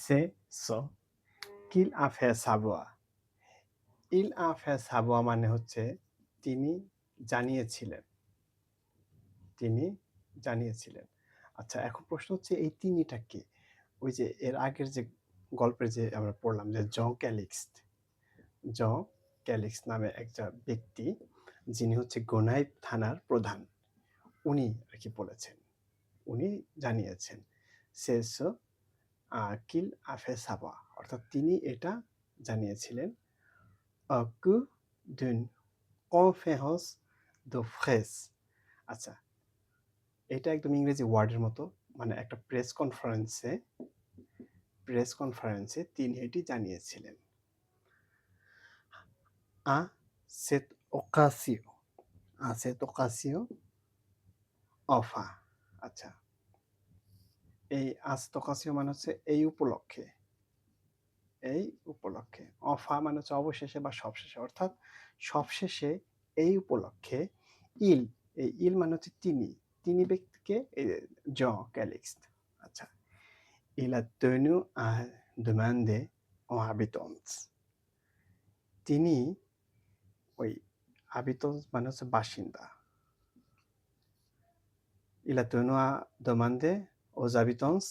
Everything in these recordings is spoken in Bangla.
C'est ce qu'il a fait savoir. Il a fait savoir মানে হচ্ছে তিনি জানিয়েছিলেন। তিনি জানিয়েছিলেন। আচ্ছা, এখন প্রশ্ন হচ্ছে এই তিনিটা কে? ওই যে এর আগের যে গল্পের যে আমরা পড়লাম যে জন ক্যালিক্স নামে একটা ব্যক্তি, যিনি হচ্ছে গোনাইভ থানার প্রধান, উনি আর কি বলেছেন, উনি জানিয়েছেন সেস কিল আফে সাবা, অর্থাৎ তিনি এটা জানিয়েছিলেন que d'une conférence de presse। আচ্ছা, এটা একদম ইংরেজি ওয়ার্ডের মতো, মানে একটা প্রেস কনফারেন্সে তিনি এটি জানিয়েছিলেন। আ cette occasion, à cette occasion, enfin, আচ্ছা, এই cette occasion মানে হচ্ছে এই উপলক্ষে, মানে হচ্ছে অবশেষে বা সবশেষে, অর্থাৎ সবশেষে এই উপলক্ষে ইল, এই ইল মানে হচ্ছে তিনি ব্যক্তিকে জন ক্যালিক্স। আচ্ছা, il a tenu à demander aux habitants, তিনি ওই habitants মানে হচ্ছে বাসিন্দা, il a tenu à demander aux habitants,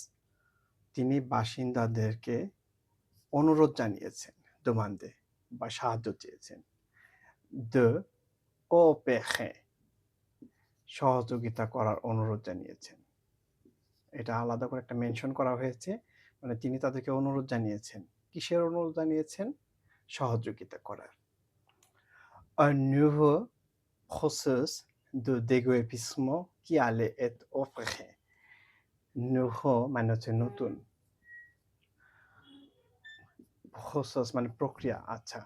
তিনি বাসিন্দাদেরকে অনুরোধ জানিয়েছেন, দমান্দে বা সাহায্য চেয়েছেন, de coopérer, সহযোগিতা করার অনুরোধ জানিয়েছেন। এটা আলাদা করে একটা মেনশন করা হয়েছে, মানে তিনি তাদেরকে অনুরোধ জানিয়েছেন। কিসের অনুরোধ জানিয়েছেন? সহযোগিতা করার। Un nouveau processus de déguerpissement qui allait être offert. nouveau মানে হচ্ছে নতুন, process মানে প্রক্রিয়া। আচ্ছা,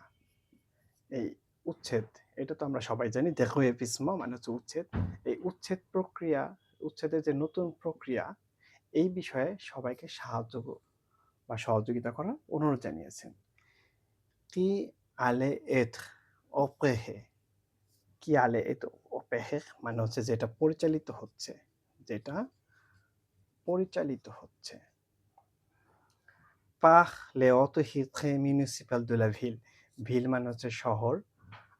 এই উচ্ছেদ, এটা তো আমরা সবাই জানি, déguerpissement মানে হচ্ছে উচ্ছেদ। এই উচ্ছেদের যে নতুন প্রক্রিয়া, এই বিষয়ে সবাইকে সাহায্য বা সহযোগিতা করার অনুরোধ জানিয়েছেন। কি allait être opéré, কি allait être opéré মানে হচ্ছে যেটা পরিচালিত হচ্ছে par les autorités municipales de la ville। ville মানে হচ্ছে শহর,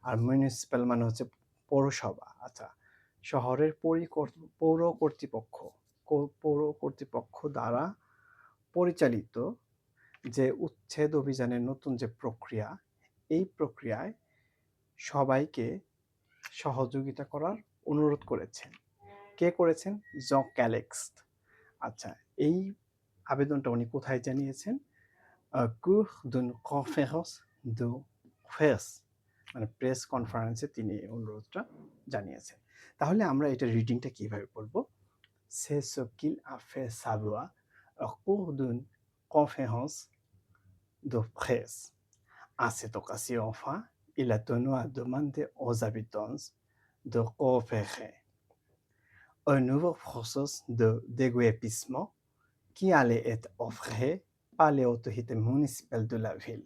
আর মিউনিসিপ্যাল মানে হচ্ছে পৌরসভা। আচ্ছা, শহরের পৌর কর্তৃপক্ষ দ্বারা পরিচালিত যে উচ্ছেদ অভিযানের নতুন যে প্রক্রিয়া, এই প্রক্রিয়ায় সবাইকে সহযোগিতা করার অনুরোধ করেছেন। কে করেছেন? জন ক্যালিক্স। আচ্ছা, এই আবেদনটা উনি কোথায় জানিয়েছেন? cours d'une conférence de presse, মানে প্রেস কনফারেন্সে তিনি এই অনুরোধটা জানিয়েছেন। তাহলে আমরা এটা রিডিংটা কিভাবে পড়ব? C'est ce qu'il a fait savoir au cours d'une conférence de presse. À cette occasion, enfin, il a tenu à demander aux habitants de coopérer. Un nouveau processus de déguerpissement qui allait être offert par les autorités municipales de la ville.